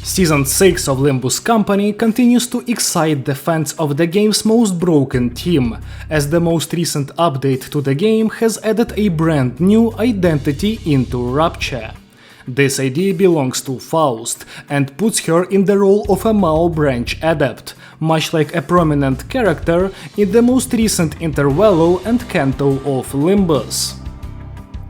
Season 6 of Limbus Company continues to excite the fans of the game's most broken team, as the most recent update to the game has added a brand new identity into Rupture. This ID belongs to Faust and puts her in the role of a Mao branch adept, much like a prominent character in the most recent intervallo and canto of Limbus.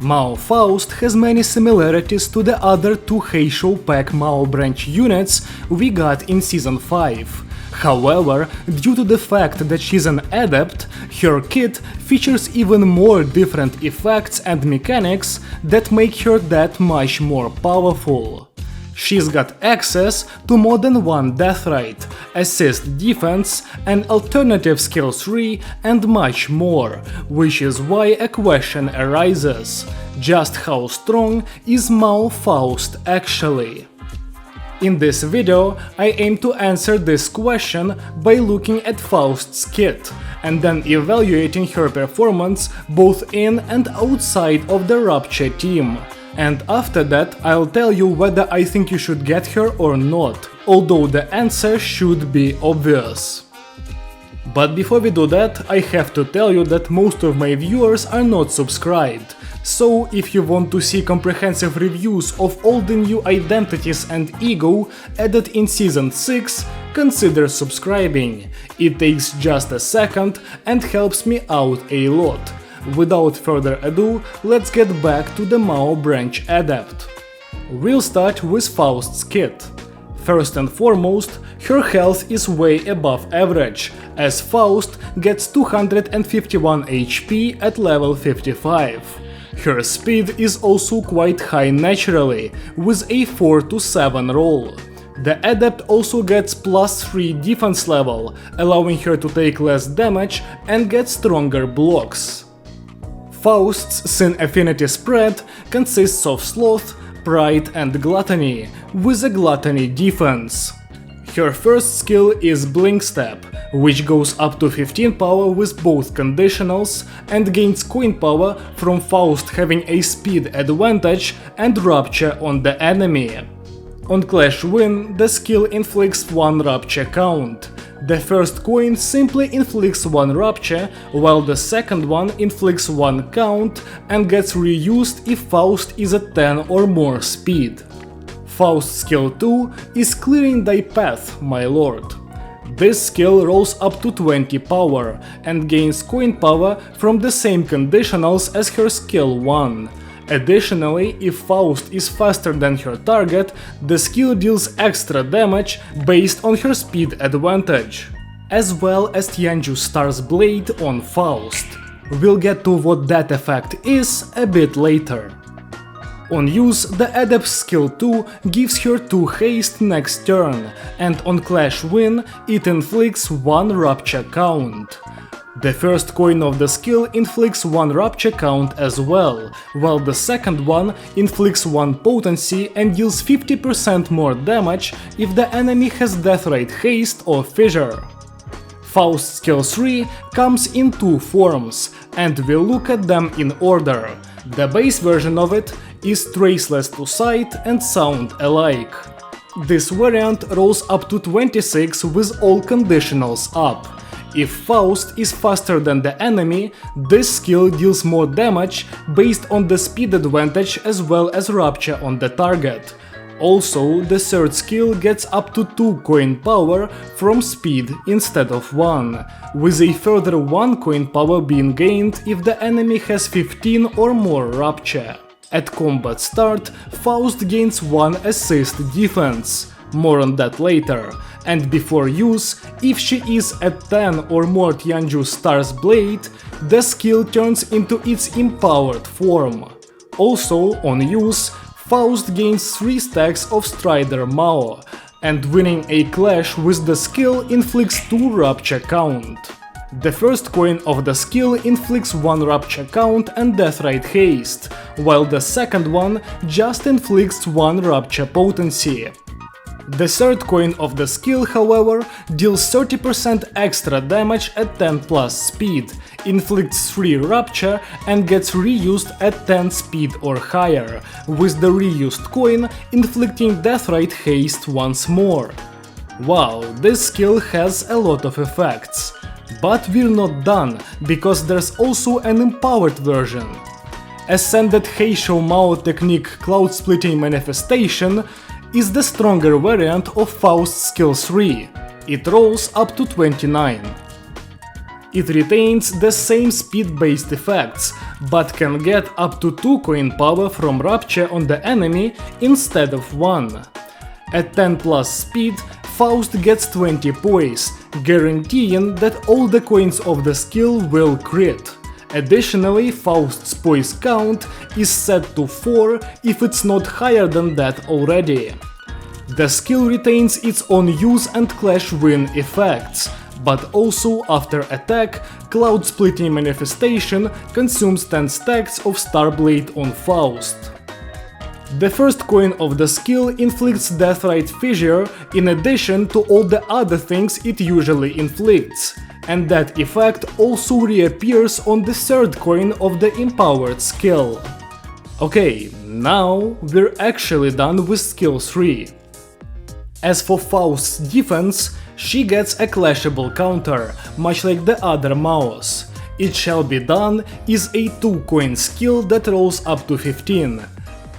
Mao Faust has many similarities to the other two Heishou pack Mao branch units we got in Season 5. However, due to the fact that she's an adept, her kit features even more different effects and mechanics that make her that much more powerful. She's got access to more than one death rate, assist defense, an alternative skill tree, and much more, which is why a question arises: just how strong is Mao Faust actually? In this video, I aim to answer this question by looking at Faust's kit, and then evaluating her performance both in and outside of the Rupture team. And after that, I'll tell you whether I think you should get her or not, although the answer should be obvious. But before we do that, I have to tell you that most of my viewers are not subscribed. So if you want to see comprehensive reviews of all the new identities and ego added in Season 6, consider subscribing. It takes just a second and helps me out a lot. Without further ado, let's get back to the Mao branch adept. We'll start with Faust's kit. First and foremost, her health is way above average, as Faust gets 251 HP at level 55. Her speed is also quite high naturally, with a 4 to 7 roll. The adept also gets +3 defense level, allowing her to take less damage and get stronger blocks. Faust's Sin Affinity spread consists of Sloth, Pride and Gluttony, with a Gluttony defense. Her first skill is Blink Step, which goes up to 15 power with both conditionals and gains coin power from Faust having a speed advantage and Rupture on the enemy. On Clash Win, the skill inflicts 1 Rupture count. The first coin simply inflicts 1 Rupture, while the second one inflicts 1 count and gets reused if Faust is at 10 or more speed. Faust's skill 2 is Clearing Thy Path, my lord. This skill rolls up to 20 power and gains coin power from the same conditionals as her skill 1. Additionally, if Faust is faster than her target, the skill deals extra damage based on her speed advantage, as well as Tianju's Star's Blade on Faust. We'll get to what that effect is a bit later. On use, the Adept's skill 2 gives her 2 haste next turn, and on Clash Win, it inflicts 1 Rupture count. The first coin of the skill inflicts 1 Rupture count as well, while the second one inflicts 1 potency and deals 50% more damage if the enemy has death rate haste or fissure. Faust's skill 3 comes in 2 forms, and we'll look at them in order. The base version of it is traceless to sight and sound alike. This variant rolls up to 26 with all conditionals up. If Faust is faster than the enemy, this skill deals more damage based on the speed advantage as well as Rupture on the target. Also, the third skill gets up to 2 coin power from speed instead of 1, with a further 1 coin power being gained if the enemy has 15 or more Rupture. At combat start, Faust gains 1 assist defense. More on that later. And before use, if she is at 10 or more Tianju's Star's Blade, the skill turns into its empowered form. Also, on use, Faust gains 3 stacks of Strider Mao, and winning a clash with the skill inflicts 2 Rupture count. The first coin of the skill inflicts 1 Rupture count and death rate haste, while the second one just inflicts 1 Rupture potency. The third coin of the skill, however, deals 30% extra damage at 10+ speed, inflicts 3 Rupture and gets reused at 10 speed or higher, with the reused coin inflicting Deathrite Haste once more. Wow, this skill has a lot of effects. But we're not done, because there's also an empowered version. Ascended Heishou Mao technique Cloud Splitting Manifestation is the stronger variant of Faust skill 3. It rolls up to 29. It retains the same speed-based effects, but can get up to 2 coin power from Rupture on the enemy instead of 1. At 10 plus speed, Faust gets 20 poise, guaranteeing that all the coins of the skill will crit. Additionally, Faust's poise count is set to 4 if it's not higher than that already. The skill retains its own use and clash win effects, but also after attack, Cloud Splitting Manifestation consumes 10 stacks of Starblade on Faust. The first coin of the skill inflicts Deathrite Fissure in addition to all the other things it usually inflicts, and that effect also reappears on the third coin of the empowered skill. Okay, now we're actually done with skill 3. As for Faust's defense, she gets a clashable counter, much like the other Maos. It Shall Be Done is a 2-coin skill that rolls up to 15.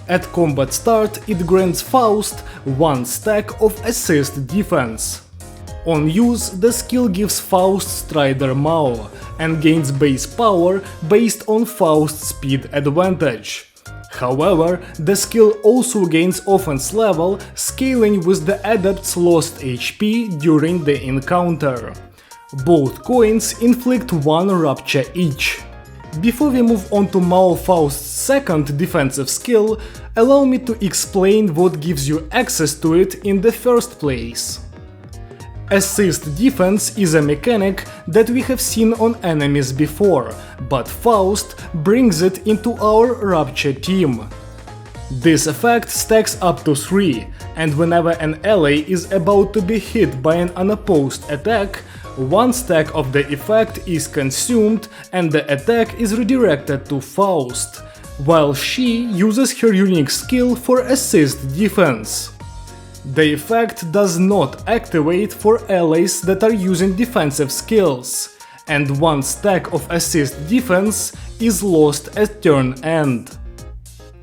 At combat start, it grants Faust 1 stack of assist defense. On use, the skill gives Faust Strider Mao and gains base power based on Faust's speed advantage. However, the skill also gains offense level, scaling with the Adept's lost HP during the encounter. Both coins inflict 1 Rupture each. Before we move on to Mao Faust's second defensive skill, allow me to explain what gives you access to it in the first place. Assist defense is a mechanic that we have seen on enemies before, but Faust brings it into our Rupture team. This effect stacks up to 3, and whenever an ally is about to be hit by an unopposed attack, 1 stack of the effect is consumed and the attack is redirected to Faust, while she uses her unique skill for assist defense. The effect does not activate for allies that are using defensive skills, and 1 stack of assist defense is lost at turn end.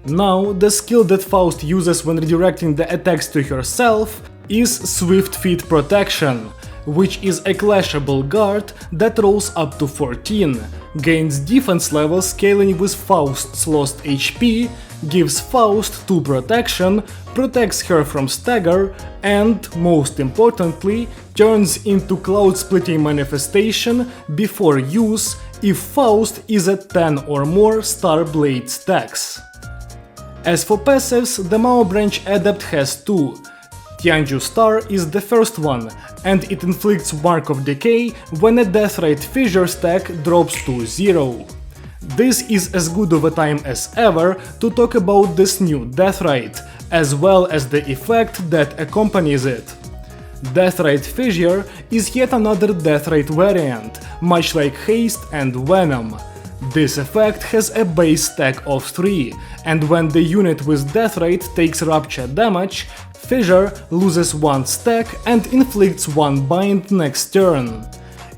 Now, the skill that Faust uses when redirecting the attacks to herself is Swift Feet Protection, which is a clashable guard that rolls up to 14, gains defense level scaling with Faust's lost HP, gives Faust 2 protection, protects her from stagger, and, most importantly, turns into Cloud Splitting Manifestation before use if Faust is at 10 or more Starblade stacks. As for passives, the Mao Branch Adept has 2. Tianju Star is the first one, and it inflicts Mark of Decay when a Deathrite Fissure stack drops to 0. This is as good of a time as ever to talk about this new Deathrite, as well as the effect that accompanies it. Deathrite Fissure is yet another Deathrite variant, much like Haste and Venom. This effect has a base stack of 3, and when the unit with Deathrite takes Rupture damage, Fissure loses 1 stack and inflicts 1 bind next turn.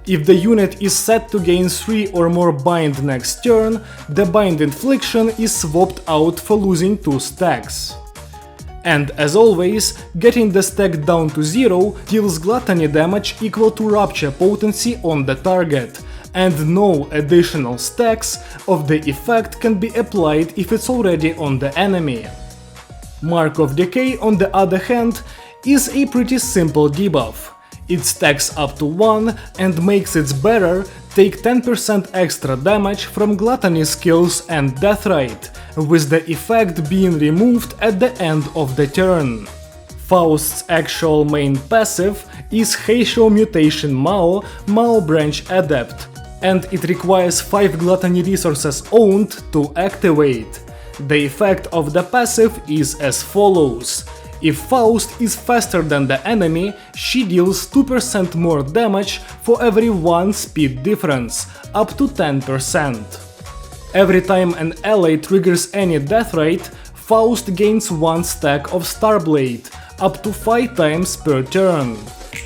If the unit is set to gain 3 or more bind next turn, the bind infliction is swapped out for losing 2 stacks. And as always, getting the stack down to 0 deals gluttony damage equal to Rupture potency on the target, and no additional stacks of the effect can be applied if it's already on the enemy. Mark of Decay, on the other hand, is a pretty simple debuff. It stacks up to 1 and makes its bearer take 10% extra damage from Gluttony skills and Deathrite, with the effect being removed at the end of the turn. Faust's actual main passive is Heishou Mutation Mao, Mao Branch Adept, and it requires 5 Gluttony resources owned to activate. The effect of the passive is as follows. If Faust is faster than the enemy, she deals 2% more damage for every 1 speed difference, up to 10%. Every time an ally triggers any death rate, Faust gains 1 stack of Starblade, up to 5 times per turn.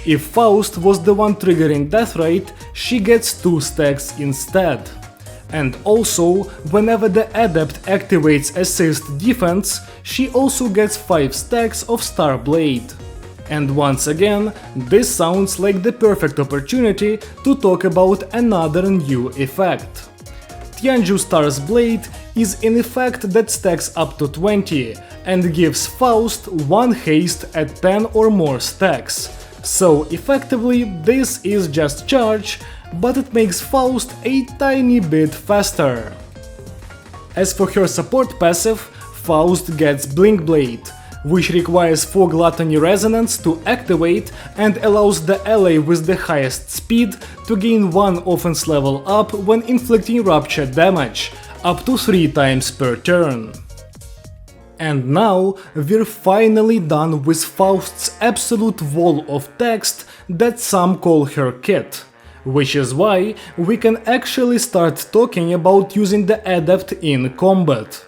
If Faust was the one triggering death rate, she gets 2 stacks instead. And also, whenever the Adept activates Assist Defense, she also gets 5 stacks of Starblade. And once again, this sounds like the perfect opportunity to talk about another new effect. Tianju Star's Blade is an effect that stacks up to 20 and gives Faust 1 haste at 10 or more stacks. So effectively this is just charge, but it makes Faust a tiny bit faster. As for her support passive, Faust gets Blink Blade, which requires 4 Gluttony Resonance to activate and allows the ally with the highest speed to gain 1 offense level up when inflicting Rupture damage, up to 3 times per turn. And now we're finally done with Faust's absolute wall of text that some call her kit, which is why we can actually start talking about using the Adept in combat.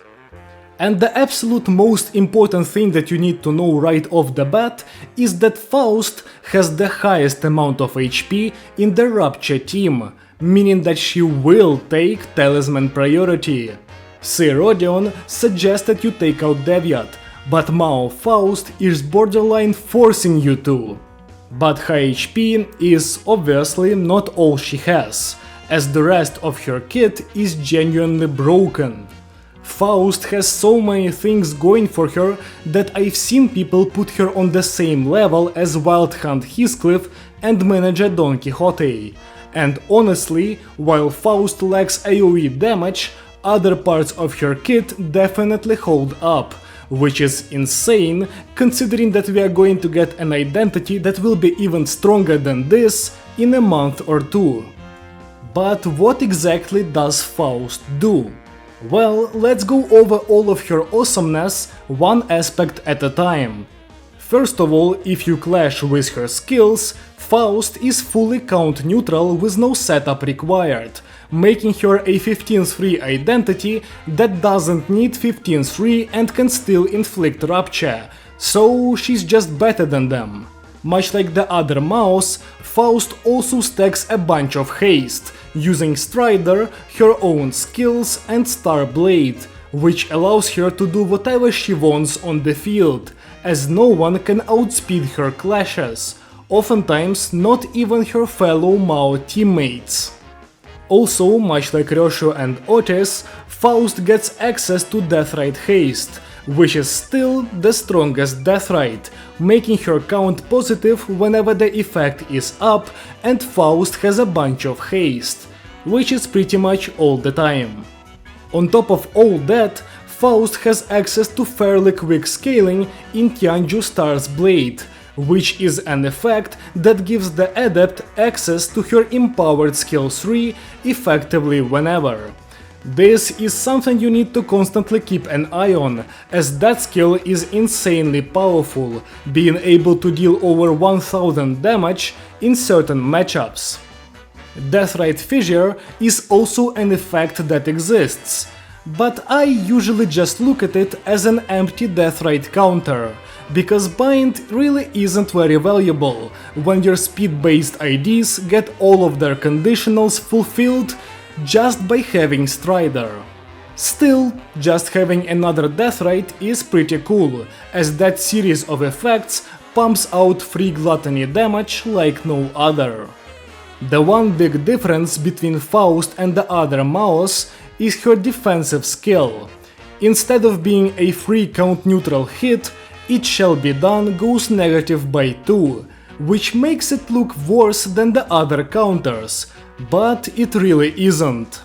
And the absolute most important thing that you need to know right off the bat is that Faust has the highest amount of HP in the Rupture team, meaning that she will take Talisman priority. Sir Rodion suggested you take out Deviat, but Mao Faust is borderline forcing you to. But high HP is obviously not all she has, as the rest of her kit is genuinely broken. Faust has so many things going for her that I've seen people put her on the same level as Wild Hunt Heathcliff and Manager Don Quixote. And honestly, while Faust lacks AoE damage, other parts of her kit definitely hold up, which is insane considering that we are going to get an identity that will be even stronger than this in a month or two. But what exactly does Faust do? Well, let's go over all of her awesomeness one aspect at a time. First of all, if you clash with her skills, Faust is fully count neutral with no setup required, making her a 15-3 identity that doesn't need 15-3 and can still inflict Rupture, so she's just better than them. Much like the other Maos, Faust also stacks a bunch of haste, using Strider, her own skills and Starblade, which allows her to do whatever she wants on the field, as no one can outspeed her clashes, oftentimes not even her fellow Mao teammates. Also, much like Roshu and Otis, Faust gets access to Deathrite Haste, which is still the strongest Deathrite, making her count positive whenever the effect is up and Faust has a bunch of haste, which is pretty much all the time. On top of all that, Faust has access to fairly quick scaling in Tianju Star's Blade, which is an effect that gives the Adept access to her empowered skill 3 effectively whenever. This is something you need to constantly keep an eye on, as that skill is insanely powerful, being able to deal over 1000 damage in certain matchups. Deathrite Fissure is also an effect that exists, but I usually just look at it as an empty Deathrite counter, because Bind really isn't very valuable when your speed-based IDs get all of their conditionals fulfilled just by having Strider. Still, just having another Deathrite is pretty cool, as that series of effects pumps out free gluttony damage like no other. The one big difference between Faust and the other Maos is her defensive skill. Instead of being a free count neutral hit, It Shall Be Done goes negative by 2, which makes it look worse than the other counters, but it really isn't.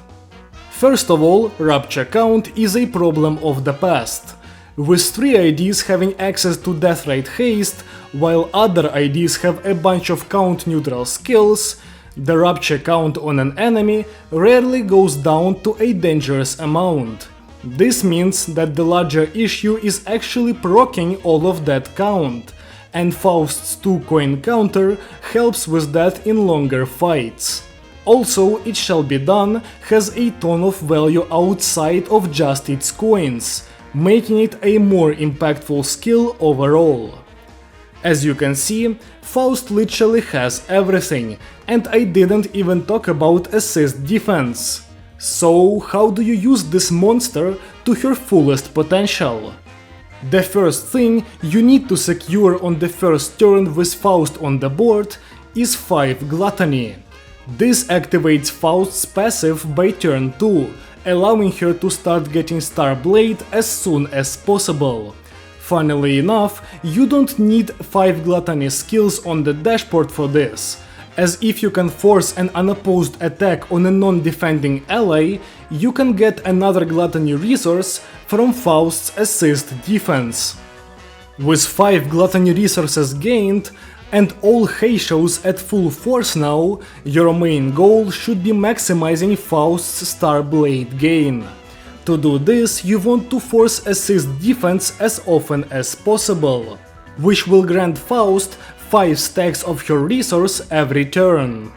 First of all, Rupture count is a problem of the past, with 3 IDs having access to Deathrite Haste, while other IDs have a bunch of count neutral skills. The Rupture count on an enemy rarely goes down to a dangerous amount. This means that the larger issue is actually proccing all of that count, and Faust's 2-coin counter helps with that in longer fights. Also, It Shall Be Done has a ton of value outside of just its coins, making it a more impactful skill overall. As you can see, Faust literally has everything, and I didn't even talk about assist defense. So how do you use this monster to her fullest potential? The first thing you need to secure on the first turn with Faust on the board is 5 Gluttony. This activates Faust's passive by turn 2, allowing her to start getting Star Blade as soon as possible. Funnily enough, you don't need 5 Gluttony skills on the dashboard for this, as if you can force an unopposed attack on a non-defending ally, you can get another Gluttony resource from Faust's assist defense. With 5 Gluttony resources gained, and all Heishous at full force now, your main goal should be maximizing Faust's Star Blade gain. To do this, you want to force assist defense as often as possible, which will grant Faust 5 stacks of her resource every turn.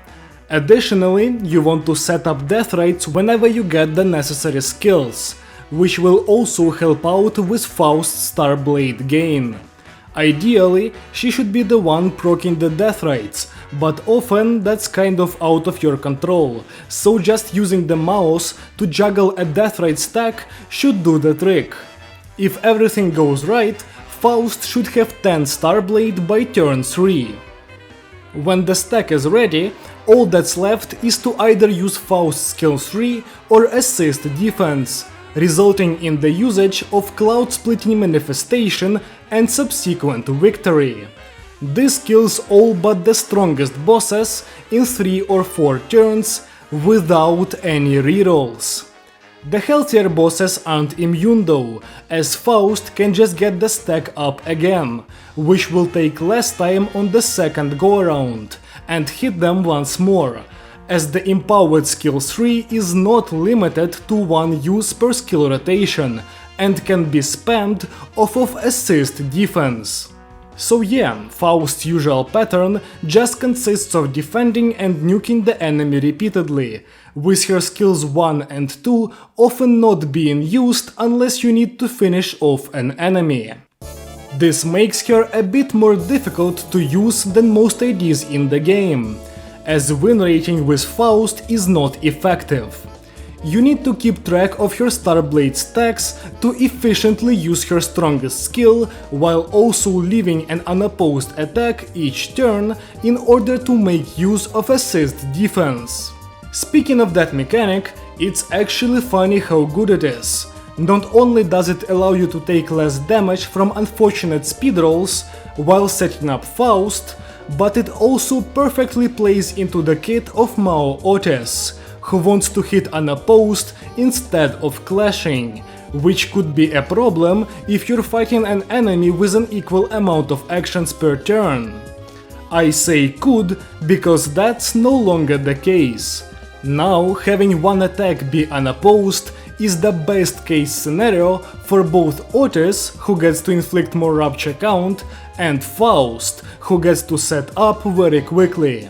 Additionally, you want to set up death rates whenever you get the necessary skills, which will also help out with Faust's Star Blade gain. Ideally, she should be the one proccing the death rates, but often that's kind of out of your control, so just using the mouse to juggle a death rate stack should do the trick. If everything goes right, Faust should have 10 Star Blade by turn 3. When the stack is ready, all that's left is to either use Faust's skill 3 or assist defense, resulting in the usage of Cloud Splitting Manifestation and subsequent victory. This kills all but the strongest bosses in 3 or 4 turns without any rerolls. The healthier bosses aren't immune though, as Faust can just get the stack up again, which will take less time on the second go around, and hit them once more, as the empowered skill 3 is not limited to 1 use per skill rotation, and can be spammed off of assist defense. So yeah, Faust's usual pattern just consists of defending and nuking the enemy repeatedly, with her skills 1 and 2 often not being used unless you need to finish off an enemy. This makes her a bit more difficult to use than most IDs in the game, as win rating with Faust is not effective. You need to keep track of her Star Blade stacks to efficiently use her strongest skill, while also leaving an unopposed attack each turn in order to make use of assist defense. Speaking of that mechanic, it's actually funny how good it is. Not only does it allow you to take less damage from unfortunate speed rolls while setting up Faust, but it also perfectly plays into the kit of Mao Otis, who wants to hit unopposed instead of clashing, which could be a problem if you're fighting an enemy with an equal amount of actions per turn. I say could because that's no longer the case. Now, having one attack be unopposed is the best case scenario for both Otis, who gets to inflict more Rupture count, and Faust, who gets to set up very quickly.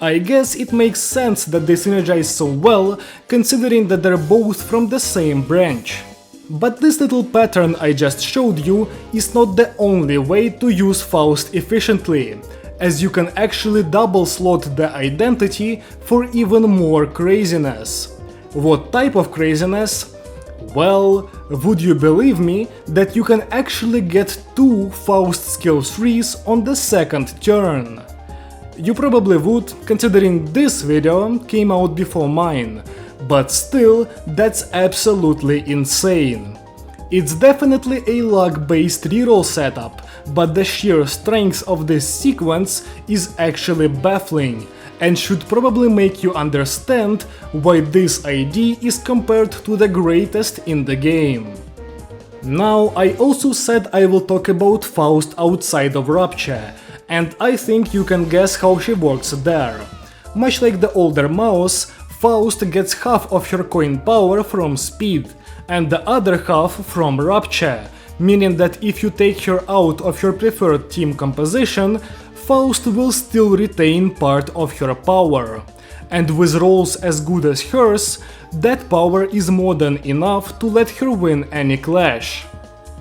I guess it makes sense that they synergize so well, considering that they're both from the same branch. But this little pattern I just showed you is not the only way to use Faust efficiently, as you can actually double slot the identity for even more craziness. What type of craziness? Well, would you believe me that you can actually get 2 Faust skill 3s on the second turn? You probably would, considering this video came out before mine, but still, that's absolutely insane. It's definitely a luck-based reroll setup, but the sheer strength of this sequence is actually baffling, and should probably make you understand why this ID is compared to the greatest in the game. Now, I also said I will talk about Faust outside of Rupture, and I think you can guess how she works there. Much like the older mouse, Faust gets half of her coin power from speed, and the other half from Rupture, meaning that if you take her out of your preferred team composition, Faust will still retain part of her power. And with roles as good as hers, that power is more than enough to let her win any clash.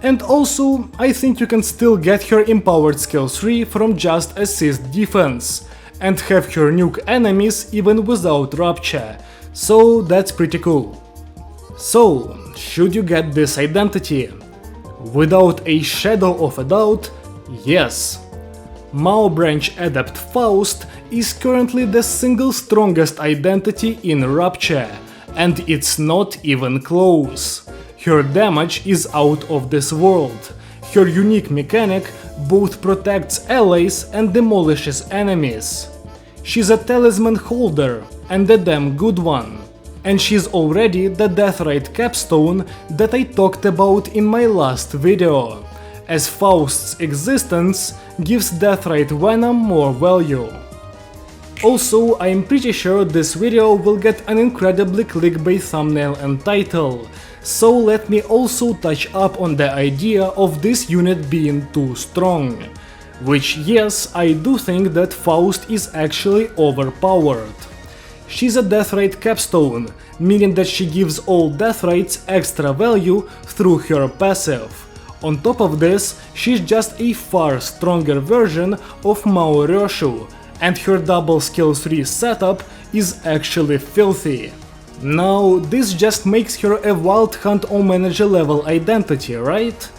And also, I think you can still get her empowered skill 3 from just assist defense, and have her nuke enemies even without Rupture, so that's pretty cool. So, should you get this identity? Without a shadow of a doubt, yes. Mao Branch Adept Faust is currently the single strongest identity in Rupture, and it's not even close. Her damage is out of this world. Her unique mechanic both protects allies and demolishes enemies. She's a talisman holder, and a damn good one. And she's already the Deathrite capstone that I talked about in my last video, as Faust's existence gives Deathrite Venom more value. Also, I'm pretty sure this video will get an incredibly clickbait thumbnail and title, so let me also touch up on the idea of this unit being too strong. Which, yes, I do think that Faust is actually overpowered. She's a Deathrite capstone, meaning that she gives all Deathrites extra value through her passive. On top of this, she's just a far stronger version of Mao Heishou, and her double skill 3 setup is actually filthy. Now, this just makes her a Wild Hunt or Manager level identity, right?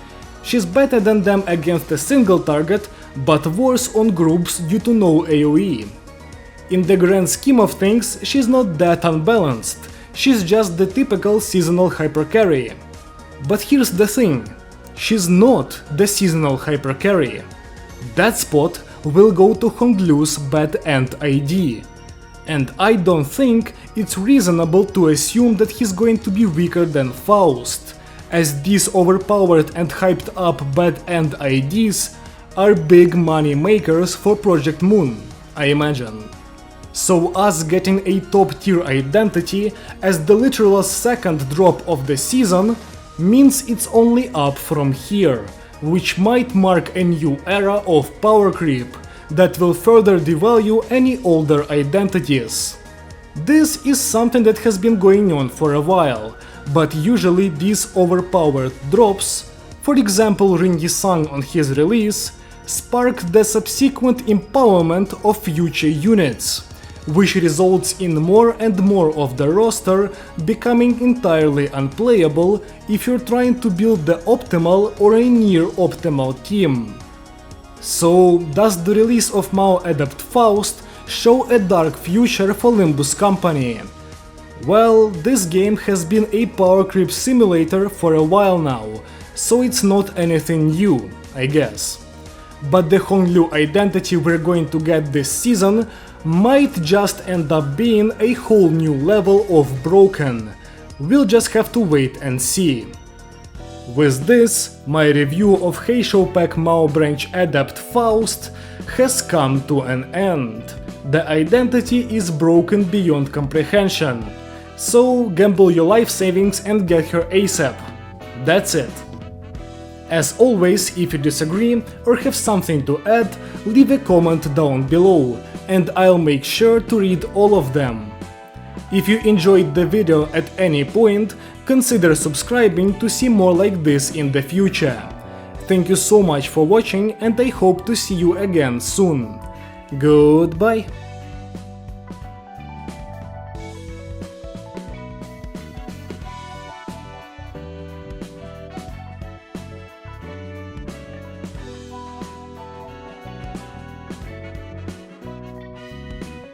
She's better than them against a single target, but worse on groups due to no AoE. In the grand scheme of things, she's not that unbalanced, she's just the typical seasonal hypercarry. But here's the thing, she's not the seasonal hypercarry. That spot will go to Honglu's Bad End ID. And I don't think it's reasonable to assume that he's going to be weaker than Faust, as these overpowered and hyped up Bad End IDs are big money makers for Project Moon, I imagine. So us getting a top tier identity as the literal second drop of the season means it's only up from here, which might mark a new era of power creep that will further devalue any older identities. This is something that has been going on for a while, but usually these overpowered drops, for example Ringy Sang on his release, sparked the subsequent empowerment of future units, which results in more and more of the roster becoming entirely unplayable if you're trying to build the optimal or a near optimal team. So, does the release of Mao Adept Faust show a dark future for Limbus Company? Well, this game has been a power creep simulator for a while now, so it's not anything new, I guess. But the Honglu identity we're going to get this season might just end up being a whole new level of broken. We'll just have to wait and see. With this, my review of Heishou Pack Mao Branch Adept Faust has come to an end. The identity is broken beyond comprehension, so gamble your life savings and get her ASAP. That's it. As always, if you disagree or have something to add, leave a comment down below, and I'll make sure to read all of them. If you enjoyed the video at any point, consider subscribing to see more like this in the future. Thank you so much for watching, and I hope to see you again soon. Goodbye!